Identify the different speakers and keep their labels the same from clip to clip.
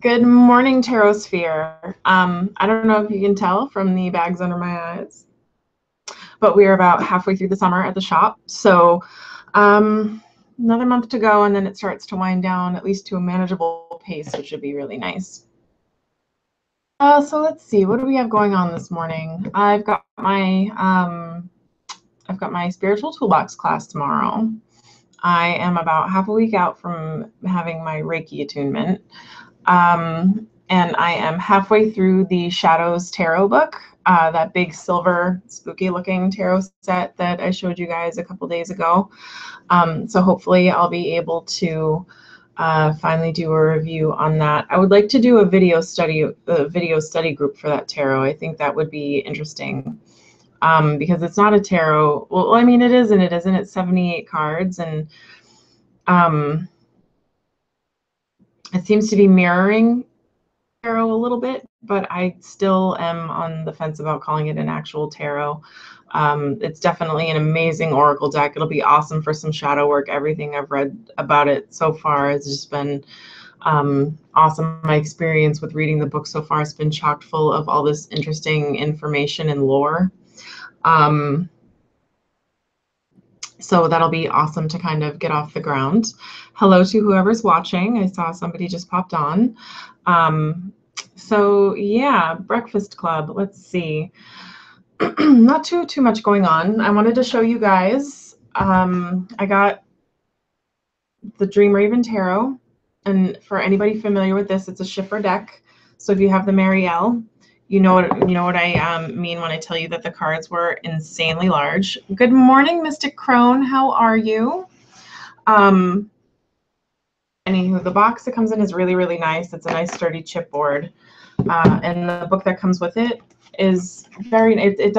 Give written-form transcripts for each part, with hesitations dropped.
Speaker 1: Good morning, Tarosphere. I don't know if you can tell from the bags under my eyes, but we are about halfway through the summer at the shop. So another month to go, and then it starts to wind down, at least to a manageable pace, which would be really nice. So let's see, what do we have going on this morning? I've got my spiritual toolbox class tomorrow. I am about half a week out from having my Reiki attunement. And I am halfway through the Shadows Tarot book, that big silver spooky looking tarot set that I showed you guys a couple days ago. So hopefully I'll be able to finally do a review on that. I would like to do a video study group for that tarot. I think that would be interesting, because it's not a tarot. Well, I mean, it is and it isn't. It's 78 cards, and it seems to be mirroring tarot a little bit, but I still am on the fence about calling it an actual tarot. It's definitely an amazing oracle deck. It'll be awesome for some shadow work. Everything I've read about it so far has just been awesome. My experience with reading the book so far has been chock full of all this interesting information and lore. So that'll be awesome to kind of get off the ground. Hello to whoever's watching. I saw somebody just popped on. So yeah, Breakfast Club. Let's see. Not too much going on. I wanted to show you guys. I got the Dream Raven Tarot, and for anybody familiar with this, it's a Schiffer deck. So if you have the Marielle, you know what I mean when I tell you that the cards were insanely large. Good morning, Mystic Crone. How are you? Anywho, the box that comes in is really, really nice. It's a nice sturdy chipboard. And the book that comes with it is very, it's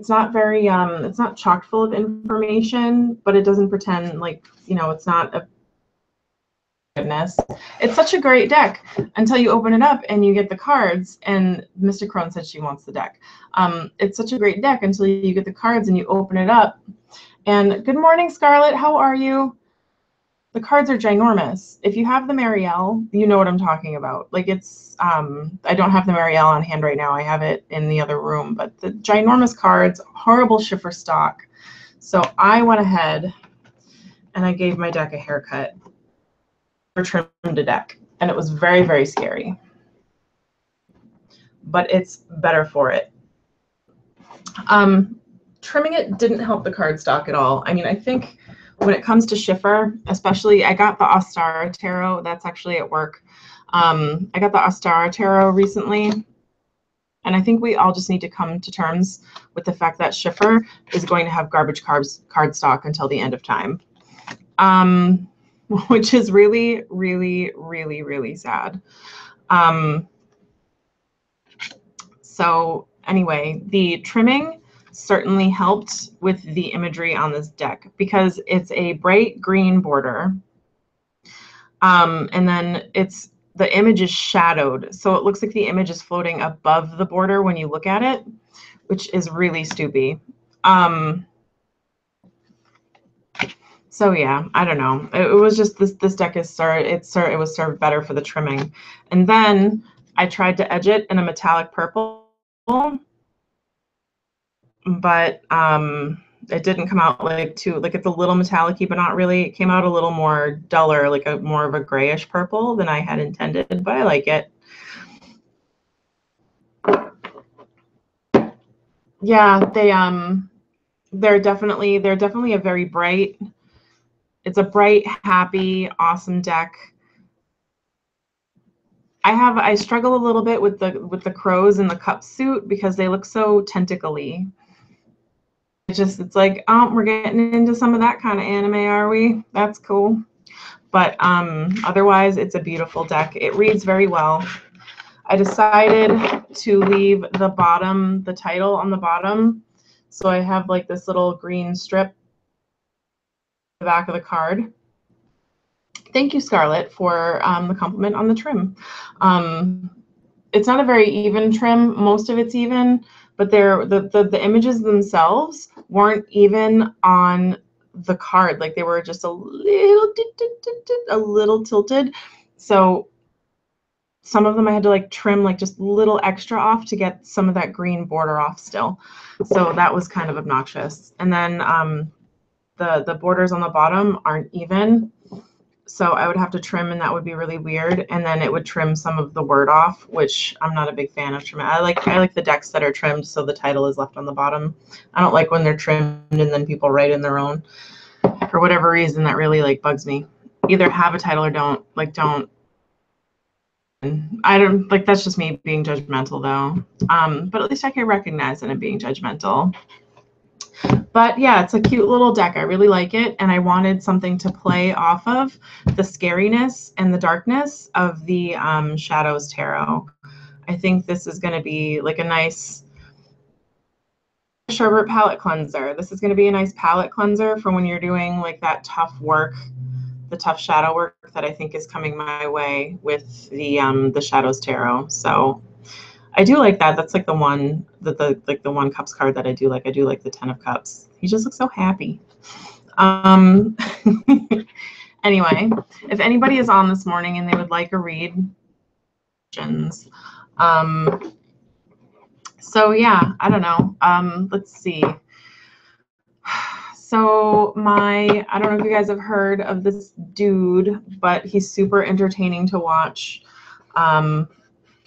Speaker 1: not chock full of information, but it doesn't pretend like, it's not a goodness. It's such a great deck until you open it up and you get the cards, and Mr. Crone said she wants the deck. It's such a great deck until you get the cards and you open it up. And good morning, Scarlett. How are you? The cards are ginormous. If you have the Marielle, you know what I'm talking about. Like, it's, I don't have the Marielle on hand right now. I have it in the other room, but the ginormous cards, horrible Schiffer stock. So I went ahead and I gave my deck a haircut, or trimmed a deck, and it was very, very scary. But it's better for it. Trimming it didn't help the card stock at all. I mean, I think when it comes to Schiffer, especially, I got the Ostara Tarot. That's actually at work. I got the Ostara Tarot recently, and I think we all just need to come to terms with the fact that Schiffer is going to have garbage card stock until the end of time, which is really, really, really, really sad. So anyway, the trimming certainly helped with the imagery on this deck because it's a bright green border, and then the image is shadowed, so it looks like the image is floating above the border when you look at it, which is really stoopy. So yeah, I don't know. It was just this deck is it was served better for the trimming, and then I tried to edge it in a metallic purple, but it didn't come out like it's a little metallic-y, but not really. It came out a little more duller, like more of a grayish purple than I had intended, but I like it. Yeah, they're definitely a very bright. It's a bright, happy, awesome deck. I struggle a little bit with the crows in the cup suit because they look so tentacly. It's like, oh, we're getting into some of that kind of anime, are we? That's cool. But otherwise, it's a beautiful deck. It reads very well. I decided to leave the title on the bottom. So I have like this little green strip at the back of the card. Thank you, Scarlett, for the compliment on the trim. It's not a very even trim. Most of it's even, but the images themselves weren't even on the card. Like, they were just a little tilted. So some of them I had to like trim like just a little extra off to get some of that green border off still. So that was kind of obnoxious. And then the borders on the bottom aren't even. So I would have to trim, and that would be really weird. And then it would trim some of the word off, which I'm not a big fan of trimming. I like the decks that are trimmed so the title is left on the bottom. I don't like when they're trimmed and then people write in their own. For whatever reason, that really like bugs me. Either have a title or don't. Like don't. I don't like, that's just me being judgmental though. But at least I can recognize that I'm being judgmental. But yeah, it's a cute little deck. I really like it. And I wanted something to play off of the scariness and the darkness of the Shadows Tarot. I think this is going to be like a nice Sherbert palette cleanser. This is going to be a nice palette cleanser for when you're doing like that tough work, the tough shadow work that I think is coming my way with the Shadows Tarot. So I do like that. That's like the one that the one cups card that I do like. I do like the 10 of cups. He just looks so happy. Anyway, if anybody is on this morning and they would like a read, so yeah, I don't know. Let's see. So I don't know if you guys have heard of this dude, but he's super entertaining to watch.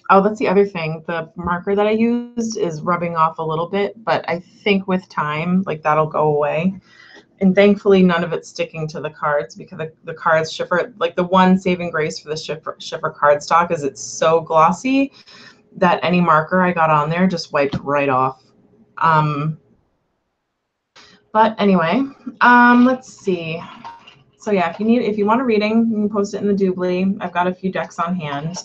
Speaker 1: Oh, that's the other thing. The marker that I used is rubbing off a little bit, but I think with time, like that'll go away. And thankfully, none of it's sticking to the cards because the cards Schiffer, like the one saving grace for the Schiffer cardstock is it's so glossy that any marker I got on there just wiped right off. But anyway, let's see. So yeah, if you want a reading, you can post it in the doobly. I've got a few decks on hand.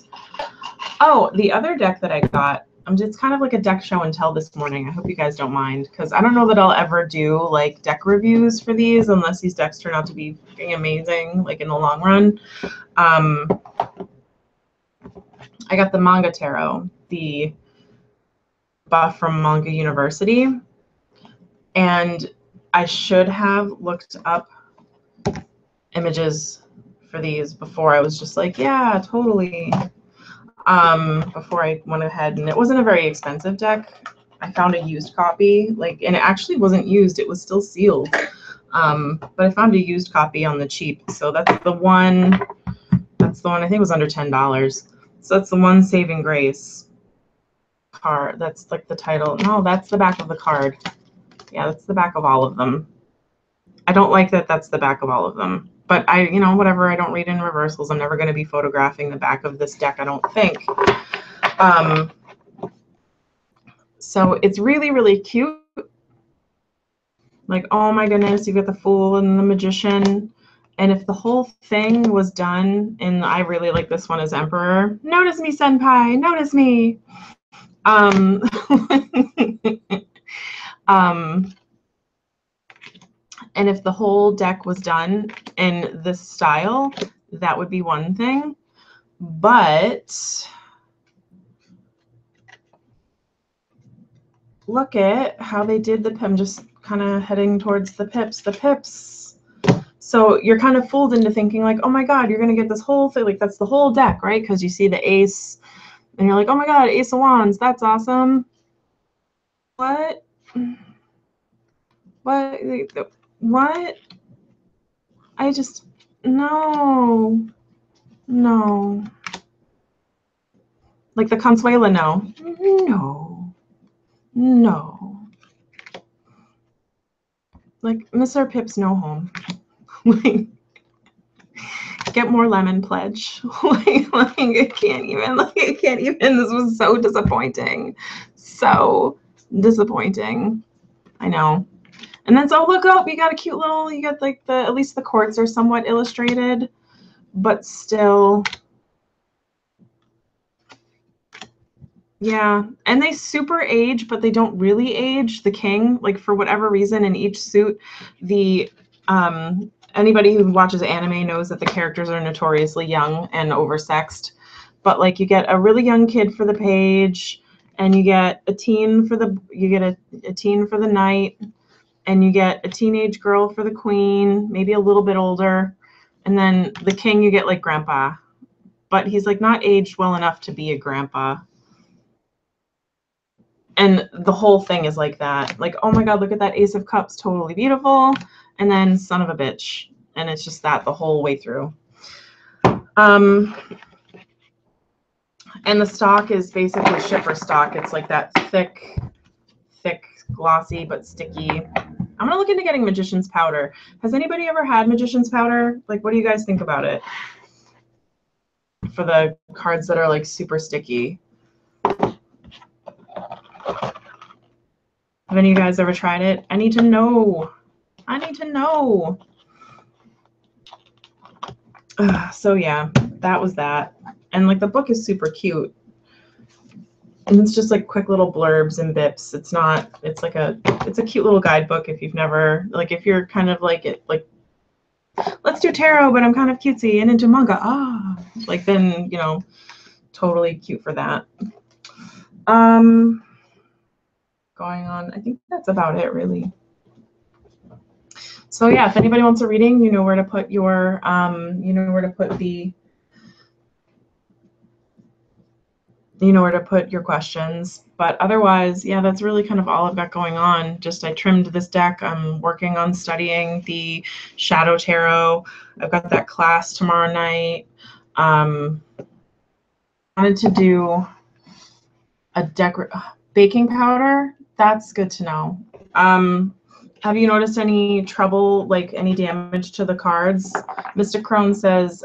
Speaker 1: Oh, the other deck that I got, it's kind of like a deck show and tell this morning. I hope you guys don't mind, because I don't know that I'll ever do like deck reviews for these unless these decks turn out to be amazing, like in the long run. I got the Manga Tarot, the buff from Manga University, and I should have looked up images for these before I was just like, yeah, totally. Before I went ahead, and it wasn't a very expensive deck. I found a used copy, and it actually wasn't used, it was still sealed. But I found a used copy on the cheap. So that's the one I think it was under $10. So that's the one saving grace card. That's like the title. No, that's the back of the card. Yeah, that's the back of all of them. I don't like that that's the back of all of them. But whatever, I don't read in reversals. I'm never going to be photographing the back of this deck, I don't think. So it's really, really cute. Like, oh my goodness, you got the Fool and the Magician. And if the whole thing was done, and I really like this one as Emperor. Notice me, Senpai, notice me. And if the whole deck was done in this style, that would be one thing. But look at how they did the I'm just kind of heading towards the pips. So you're kind of fooled into thinking like, oh my God, you're going to get this whole thing. Like that's the whole deck, right? Because you see the ace and you're like, oh my God, Ace of Wands. That's awesome. What? I just, no. Like the Consuela, no. Like Mr. Pips, no home. Like, get more lemon pledge. like it can't even. This was so disappointing. So disappointing. I know. And then so look up, you got a cute little, you got like at least the courts are somewhat illustrated, but still. Yeah, and they super age, but they don't really age. The king, like for whatever reason, in each suit, the anybody who watches anime knows that the characters are notoriously young and oversexed. But like you get a really young kid for the page, and you get a teen for the a teen for the knight, and you get a teenage girl for the queen, maybe a little bit older, and then the king you get like grandpa. but he's like not aged well enough to be a grandpa. And the whole thing is like that. Like, oh my God, look at that Ace of Cups, totally beautiful. And then son of a bitch. And it's just that the whole way through. And the stock is basically shipper stock. It's like that thick, glossy, but sticky. I'm going to look into getting Magician's Powder. Has anybody ever had Magician's Powder? Like, what do you guys think about it? For the cards that are like super sticky. Have any of you guys ever tried it? I need to know. I need to know. So yeah, that was that. And like the book is super cute. And it's just like quick little blurbs and bips. It's not, it's a cute little guidebook if you've never, like if you're kind of like it, like, let's do tarot, but I'm kind of cutesy and into manga. Like then, you know, totally cute for that. Going on, I think that's about it really. So yeah, if anybody wants a reading, you know where to put your, you know where to put your questions. But otherwise, yeah, that's really kind of all I've got going on. Just I trimmed this deck. I'm working on studying the Shadow Tarot. I've got that class tomorrow night. Wanted to do a baking powder. That's good to know. Have you noticed any trouble, like any damage to the cards? Mr. Crone says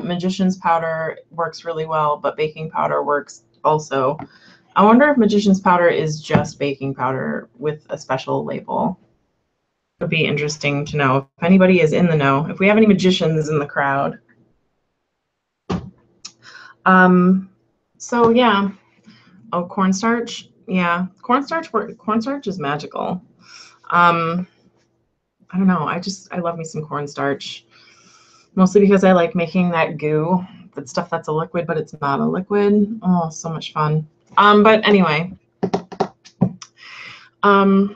Speaker 1: Magician's Powder works really well, but baking powder works also. I wonder if Magician's Powder is just baking powder with a special label. It would be interesting to know if anybody is in the know, if we have any magicians in the crowd. So yeah. Oh, cornstarch. Yeah, cornstarch is magical. I don't know. I love me some cornstarch. Mostly because I like making that goo, that stuff that's a liquid, but it's not a liquid. Oh, so much fun. But anyway. So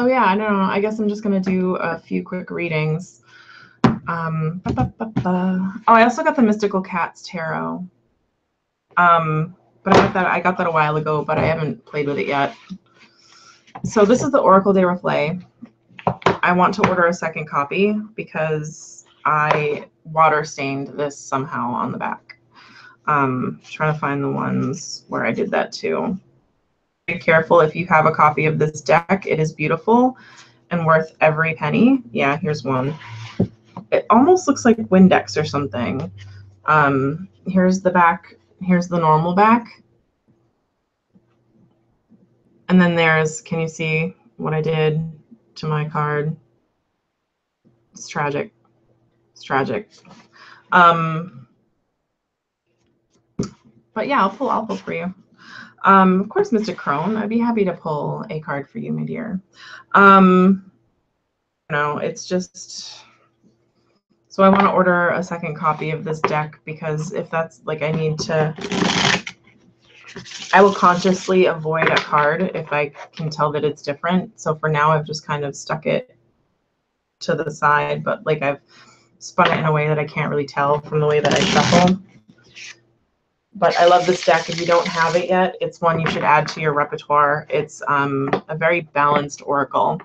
Speaker 1: yeah, I don't know. I guess I'm just gonna do a few quick readings. Oh, I also got the Mystical Cats Tarot. But I got that a while ago, but I haven't played with it yet. So this is the Oracle de Reflet. I want to order a second copy because I water stained this somehow on the back. Trying to find the ones where I did that too. Be careful if you have a copy of this deck. It is beautiful and worth every penny. Yeah, here's one. It almost looks like Windex or something. Here's the back. Here's the normal back. And then there's, can you see what I did to my card? It's tragic. It's tragic. But yeah, I'll pull for you. Of course, Mr. Crone, I'd be happy to pull a card for you, my dear. No, it's just, so I want to order a second copy of this deck because if that's like, I will consciously avoid a card if I can tell that it's different. So for now, I've just kind of stuck it to the side, but like I've spun it in a way that I can't really tell from the way that I shuffle. But I love this deck. If you don't have it yet, it's one you should add to your repertoire. It's a very balanced oracle.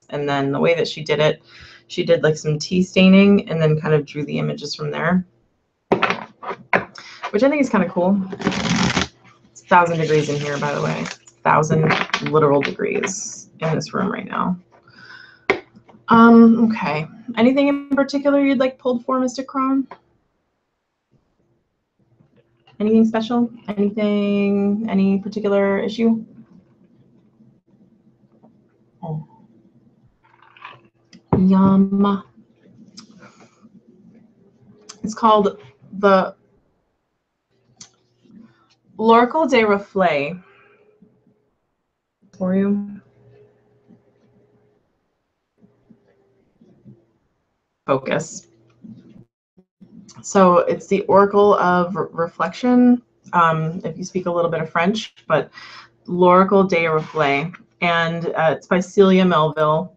Speaker 1: And then the way that she did it, she did like some tea staining and then kind of drew the images from there, which I think is kind of cool. It's 1,000 degrees in here, by the way. 1,000 literal degrees in this room right now. Okay. Anything in particular you'd like pulled for, Mr. Crone? Anything special? Anything, any particular issue? Oh. Yum. It's called the L'Oracle de Reflet. For you. Focus. So it's the Oracle of Reflection, if you speak a little bit of French, but L'Oracle de Reflet. And it's by Celia Melville.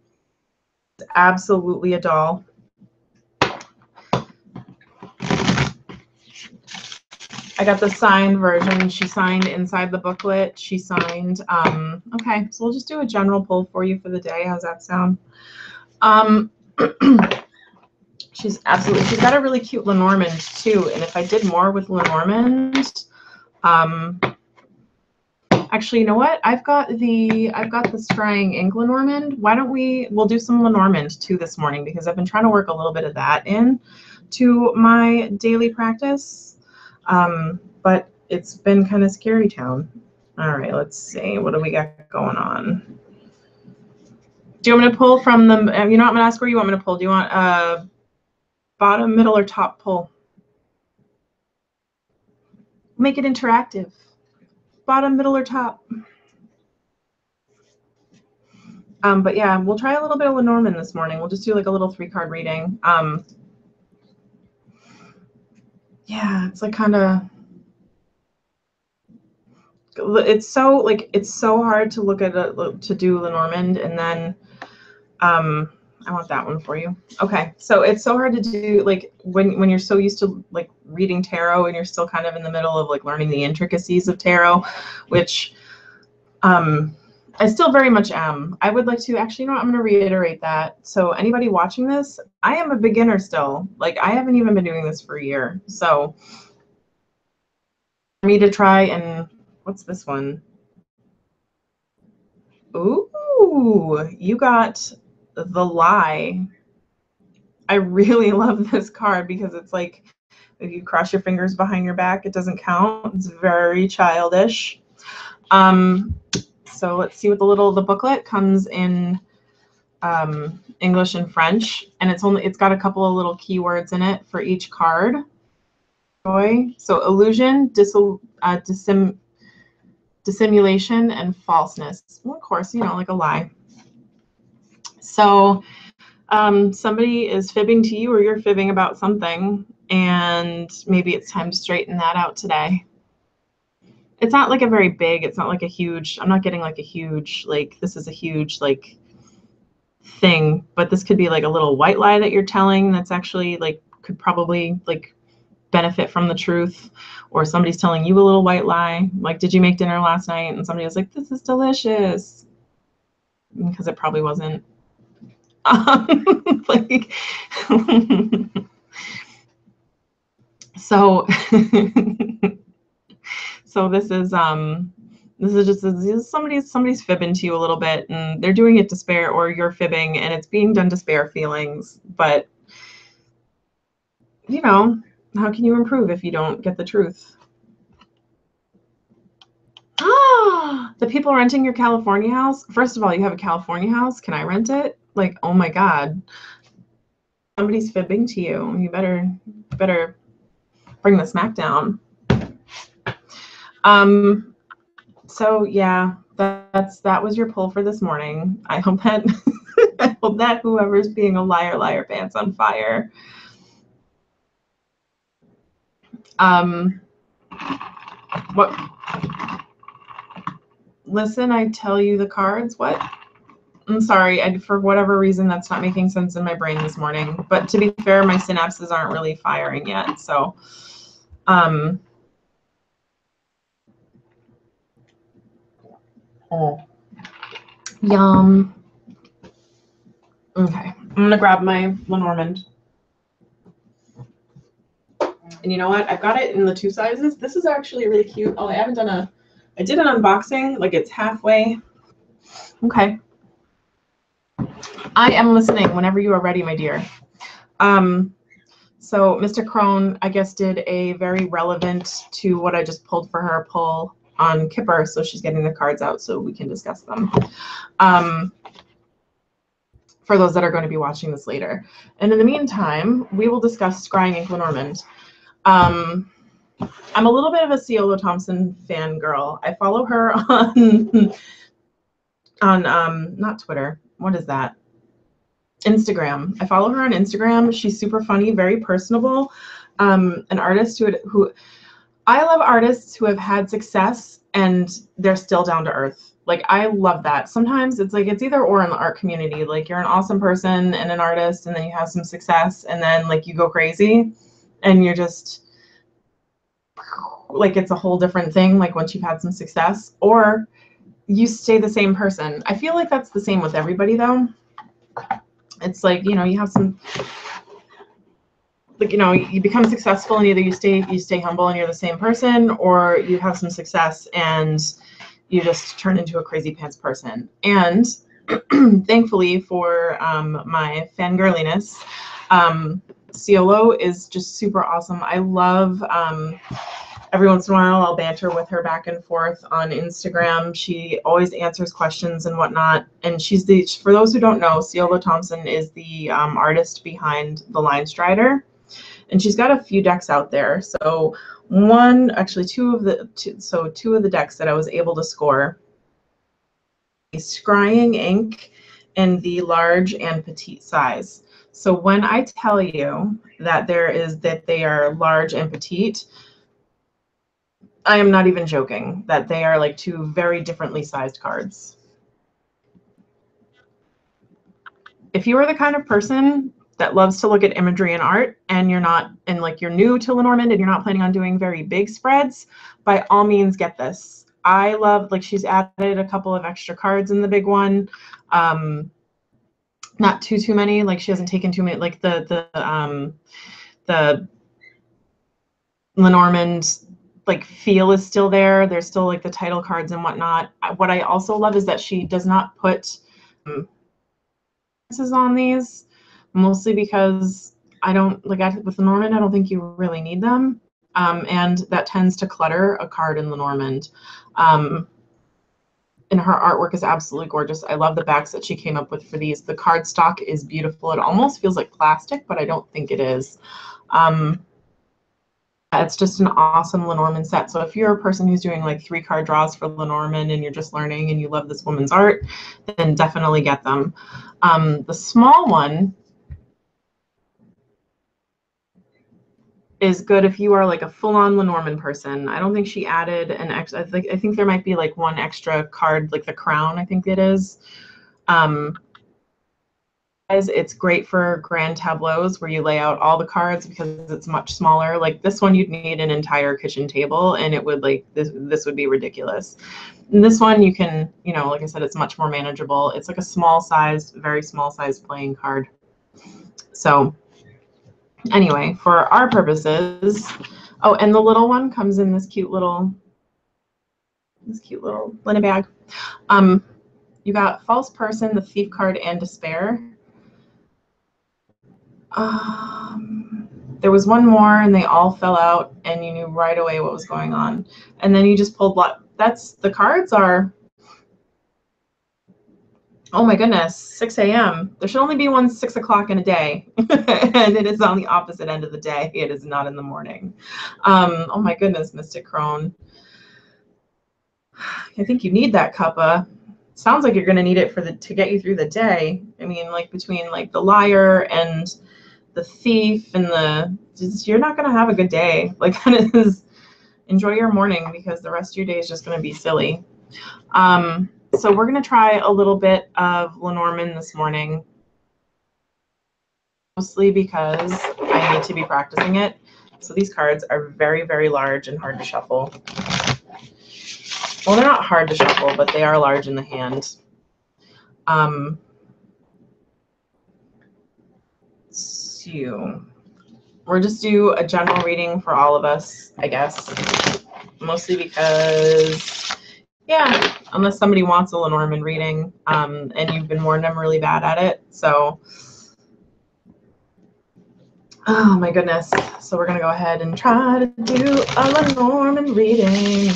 Speaker 1: It's absolutely a doll. I got the signed version. She signed inside the booklet. She signed. Okay, so we'll just do a general pull for you for the day. How's that sound? She's got a really cute Lenormand too. And if I did more with Lenormand, actually, you know what? I've got the Scrying ink Lenormand. Why don't we'll do some Lenormand too this morning, because I've been trying to work a little bit of that in to my daily practice. But it's been kind of scary town. All right, let's see. What do we got going on? Do you want me to pull from the, you know what, I'm gonna ask where you want me to pull. Do you want bottom, middle, or top pull? Make it interactive. Bottom, middle, or top. But yeah, we'll try a little bit of Lenormand this morning. We'll just do like a little 3-card reading. Yeah, it's like kind of, it's so hard to look at to do Lenormand, and then I want that one for you. Okay, so it's so hard to do, like when you're so used to like reading tarot and you're still kind of in the middle of like learning the intricacies of tarot, which I still very much am. I would like to, actually, you know what, I'm going to reiterate that. So anybody watching this, I am a beginner still. Like, I haven't even been doing this for a year. So for me to try and, what's this one? Ooh, you got The Lie. I really love this card because it's like, if you cross your fingers behind your back, it doesn't count. It's very childish. So let's see what the booklet comes in English and French, and it's got a couple of little keywords in it for each card. So illusion, dissimulation, and falseness. Well, of course, you know, like a lie. So somebody is fibbing to you, or you're fibbing about something, and maybe it's time to straighten that out today. It's not like a very big, it's not like a huge, I'm not getting like a huge, like this is a huge like thing, but this could be like a little white lie that you're telling that's actually like could probably like benefit from the truth, or somebody's telling you a little white lie, like, did you make dinner last night? And somebody was like, this is delicious, because it probably wasn't. Like, so so this is just somebody's fibbing to you a little bit, and they're doing it to spare, or you're fibbing and it's being done to spare feelings. But you know, how can you improve if you don't get the truth? Ah, the people renting your California house. First of all, you have a California house. Can I rent it? Like, oh my God, somebody's fibbing to you. You better bring the smack down. So yeah, that was your pull for this morning. I hope that I hope that whoever's being a liar pants on fire. What? Listen, I tell you the cards. What? I'm sorry. For whatever reason, that's not making sense in my brain this morning. But to be fair, my synapses aren't really firing yet. So, yum. Okay, I'm gonna grab my Lenormand. And you know what? I've got it in the 2 sizes. This is actually really cute. Oh, I did an unboxing, like it's halfway. Okay. I am listening whenever you are ready, my dear. So Mr. Crone, I guess, did a very relevant to what I just pulled for her pull on Kipper. So she's getting the cards out so we can discuss them. For those that are going to be watching this later. And in the meantime, we will discuss Scrying ink Lenormand. I'm a little bit of a Ciolo Thompson fangirl. I follow her on not Twitter. What is that? Instagram. I follow her on Instagram. She's super funny, very personable. An artist who I love artists who have had success and they're still down to earth. Like, I love that. Sometimes it's like it's either or in the art community. Like, you're an awesome person and an artist, and then you have some success, and then like you go crazy and you're just like it's a whole different thing, like once you've had some success, or you stay the same person. I feel like that's the same with everybody though. It's like, you know, you have some, like, you know, you become successful and either you stay humble and you're the same person, or you have some success and you just turn into a crazy pants person. And thankfully for my fangirliness, Ciolo is just super awesome. I love, every once in a while I'll banter with her back and forth on Instagram. She always answers questions and whatnot. And she's the, for those who don't know, Ciolo Thompson is the artist behind the Line Strider. And she's got a few decks out there. So two of the decks that I was able to score, Scrying ink in the large and petite size. So when I tell you that they are large and petite, I am not even joking, that they are like two very differently sized cards. If you are the kind of person that loves to look at imagery and art, and you're new to Lenormand and you're not planning on doing very big spreads, by all means get this. I love, like, she's added a couple of extra cards in the big one. Not too many, like she hasn't taken too many, like the Lenormand like feel is still there. There's still like the title cards and whatnot. What I also love is that she does not put on these, mostly because with Lenormand, I don't think you really need them. And that tends to clutter a card in Lenormand. And her artwork is absolutely gorgeous. I love the backs that she came up with for these. The cardstock is beautiful. It almost feels like plastic, but I don't think it is. It's just an awesome Lenormand set. So if you're a person who's doing like 3-card draws for Lenormand and you're just learning and you love this woman's art, then definitely get them. The small one is good if you are like a full-on Lenormand person. I don't think she added an extra. I think there might be like one extra card, like the crown, I think it is. It's great for grand tableaus where you lay out all the cards because it's much smaller. Like this one, you'd need an entire kitchen table, and it would like this would be ridiculous. And this one, you can, you know, like I said, it's much more manageable. It's like a small sized, very small sized playing card. So anyway, for our purposes, oh, and the little one comes in this cute little linen bag. You got False Person, the Thief card, and Despair. There was one more and they all fell out and you knew right away what was going on. And then you just pulled blood. The cards are, oh my goodness, 6 a.m. There should only be one 6 o'clock in a day. And it is on the opposite end of the day. It is not in the morning. Oh my goodness, Mystic Crone. I think you need that cuppa. Sounds like you're going to need it to get you through the day. I mean, like between like the Liar and the Thief and you're not going to have a good day. Like, kind of enjoy your morning because the rest of your day is just going to be silly. So we're going to try a little bit of Lenormand this morning, mostly because I need to be practicing it. So these cards are very, very large and hard to shuffle. Well, they're not hard to shuffle, but they are large in the hand. So we'll just do a general reading for all of us, I guess, mostly because, yeah, unless somebody wants a Lenormand reading, and you've been warned I'm really bad at it. So, oh my goodness. So we're going to go ahead and try to do a Lenormand reading.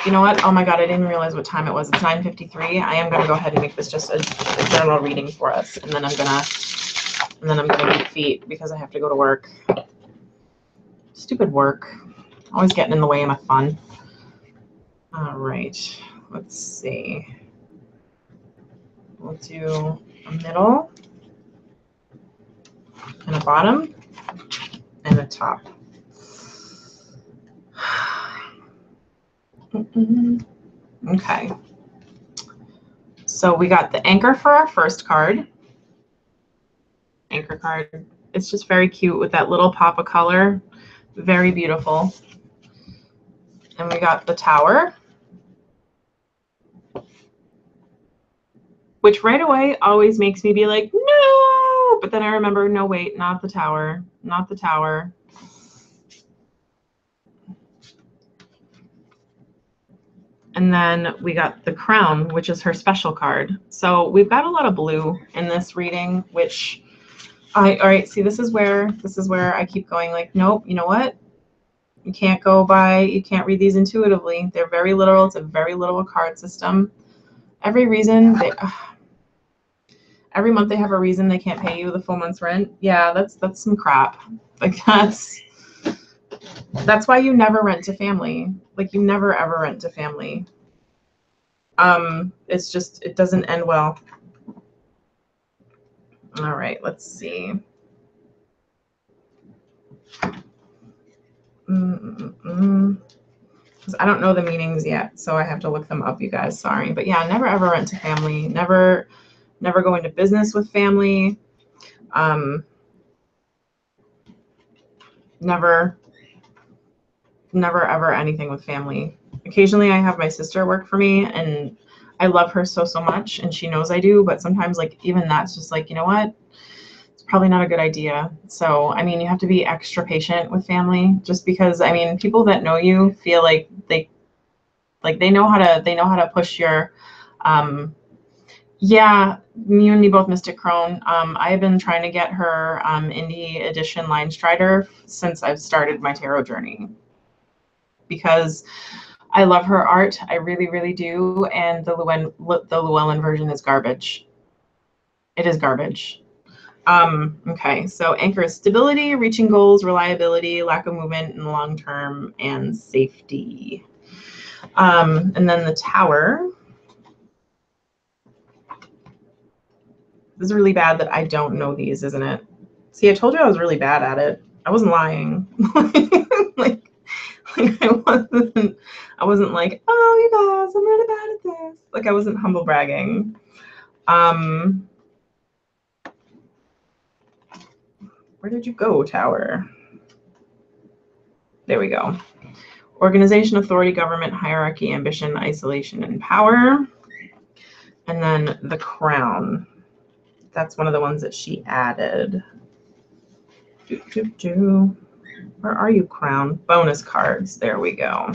Speaker 1: You know what? Oh my God, I didn't realize what time it was. It's 9:53. I am going to go ahead and make this just a general reading for us, and then I'm gonna beat feet because I have to go to work. Stupid work. Always getting in the way of my fun. All right. Let's see. We'll do a middle and a bottom and a top. Okay. So we got the anchor for our first card. anchor card. It's just very cute with that little pop of color. Very beautiful. And we got the Tower, which right away always makes me be like, no, but then I remember, no, wait, not the Tower, not the Tower. And then we got the Crown, which is her special card. So we've got a lot of blue in this reading, which all right, see, this is where I keep going like, nope, you know what? You can't read these intuitively. They're very literal. It's a very literal card system. Every month they have a reason they can't pay you the full month's rent. Yeah, that's some crap. Like that's why you never rent to family. Like you never ever rent to family. It's just, it doesn't end well. All right, let's see. Because I don't know the meanings yet, so I have to look them up, you guys. Sorry, but yeah, never ever rent to family. Never go into business with family. Never ever anything with family. Occasionally I have my sister work for me, and I love her so much, and she knows I do, but sometimes like even that's just like, you know what? It's probably not a good idea. So, I mean, you have to be extra patient with family, just because, I mean, people that know you feel like they know how to push your, yeah, you and me both, Mystic Crone. I've been trying to get her Indie Edition Line Strider since I've started my tarot journey, because I love her art. I really, really do. And the Llewellyn version is garbage. It is garbage. Okay, so anchor is stability, reaching goals, reliability, lack of movement in the long term, and safety. And then the Tower. This is really bad that I don't know these, isn't it? See, I told you I was really bad at it. I wasn't lying. like I wasn't like, oh, you guys, I'm really bad at this. Like I wasn't humble bragging. Where did you go, Tower? There we go. Organization, authority, government, hierarchy, ambition, isolation, and power. And then the Crown. That's one of the ones that she added. Where are you, Crown? Bonus cards. There we go.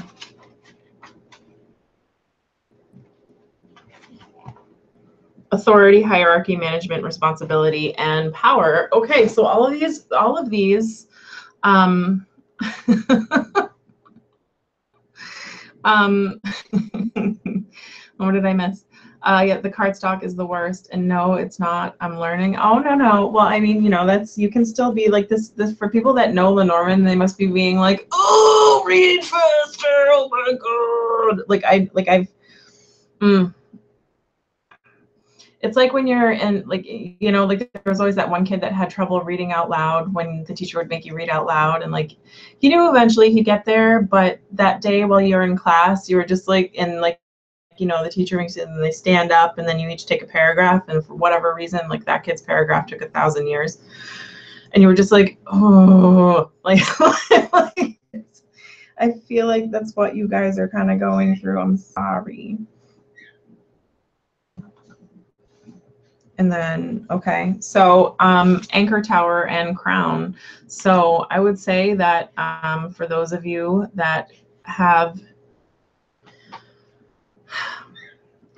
Speaker 1: Authority, hierarchy, management, responsibility, and power. Okay, so all of these what did I miss? Yeah, the cardstock is the worst, and no, it's not. I'm learning. Oh, no. Well, I mean, you know, you can still be like this for people that know Lenormand, they must be being like, oh, read faster. Oh my God. It's like when you're in, like, you know, like there was always that one kid that had trouble reading out loud when the teacher would make you read out loud, and like, you knew eventually he'd get there, but that day while you were in class, you were just like, in like, you know, the teacher makes it and they stand up and then you each take a paragraph, and for whatever reason, like that kid's paragraph took 1,000 years, and you were just like, oh, like, I feel like that's what you guys are kind of going through. I'm sorry. And then, okay, so anchor, Tower, and Crown. So I would say that for those of you that have,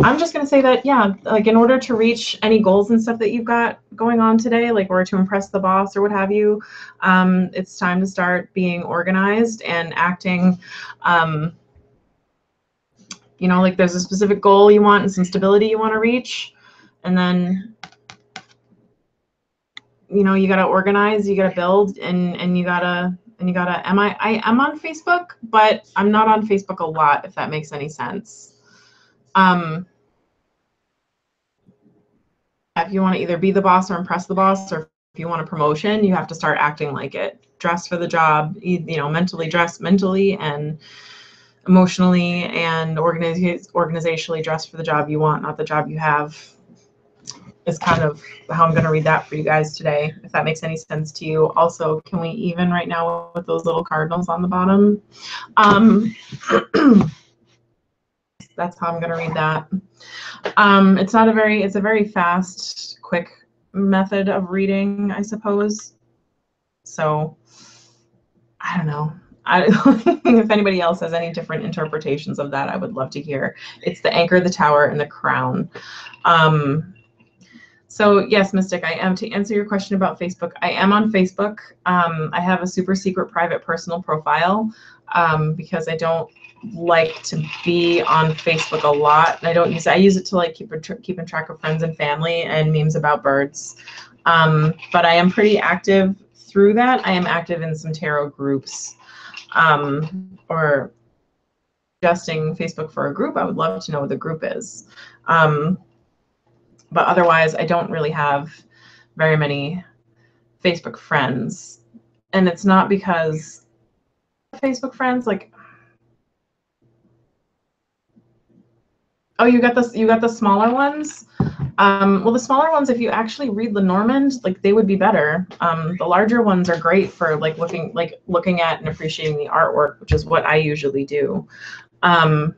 Speaker 1: I'm just going to say that, yeah, like in order to reach any goals and stuff that you've got going on today, like, or to impress the boss or what have you, it's time to start being organized and acting, you know, like there's a specific goal you want and some stability you want to reach. And then, you know, you got to organize, you got to build, and you got to, I'm on Facebook, but I'm not on Facebook a lot, if that makes any sense. If you want to either be the boss or impress the boss, or if you want a promotion, you have to start acting like it. Dress for the job, you know, dress mentally and emotionally, and organizationally dress for the job you want, not the job you have. is kind of how I'm going to read that for you guys today, if that makes any sense to you. Also, can we even right now with those little cardinals on the bottom? That's how I'm going to read that. It's a very fast, quick method of reading, I suppose. So I don't know. If anybody else has any different interpretations of that, I would love to hear. It's the anchor, the tower, and the crown. So yes, Mystic, I am, to answer your question about Facebook, I am on Facebook. I have a super secret private personal profile because I don't like to be on Facebook a lot. I use it to like keeping track of friends and family and memes about birds. But I am pretty active through that. I am active in some tarot groups, or suggesting Facebook for a group. I would love to know what the group is. But otherwise, I don't really have very many Facebook friends. And it's not because Facebook friends, like, oh, you got the smaller ones? Well, the smaller ones, if you actually read Lenormand, like, they would be better. The larger ones are great for like looking at and appreciating the artwork, which is what I usually do. And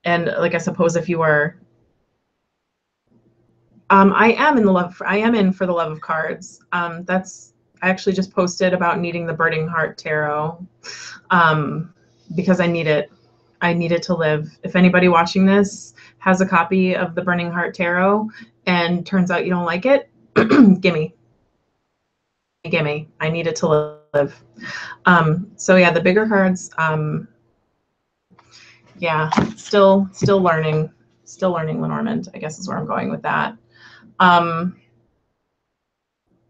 Speaker 1: like, I suppose if you are, I am in for the love of cards. I actually just posted about needing the Burning Heart Tarot because I need it. I need it to live. If anybody watching this has a copy of the Burning Heart Tarot and turns out you don't like it, gimme. I need it to live. So yeah, the bigger cards, yeah, still learning Lenormand, I guess is where I'm going with that.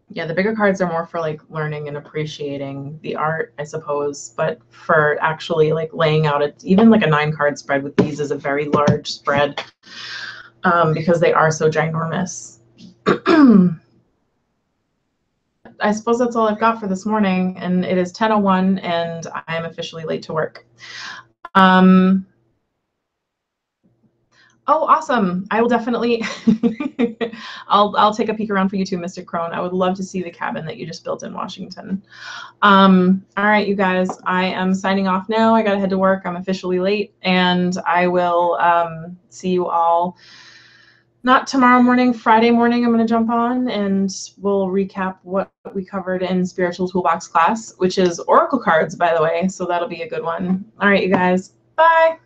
Speaker 1: Yeah, the bigger cards are more for like learning and appreciating the art, I suppose, but for actually like laying out it, even like a 9-card spread with these is a very large spread because they are so ginormous. I suppose that's all I've got for this morning, and it is 10:01 and I am officially late to work. Oh, awesome. I will definitely, I'll take a peek around for you too, Mystic Crone. I would love to see the cabin that you just built in Washington. All right, you guys, I am signing off now. I gotta head to work. I'm officially late, and I will see you all, not tomorrow morning, Friday morning. I'm gonna jump on and we'll recap what we covered in Spiritual Toolbox class, which is Oracle cards, by the way, so that'll be a good one. All right, you guys, bye.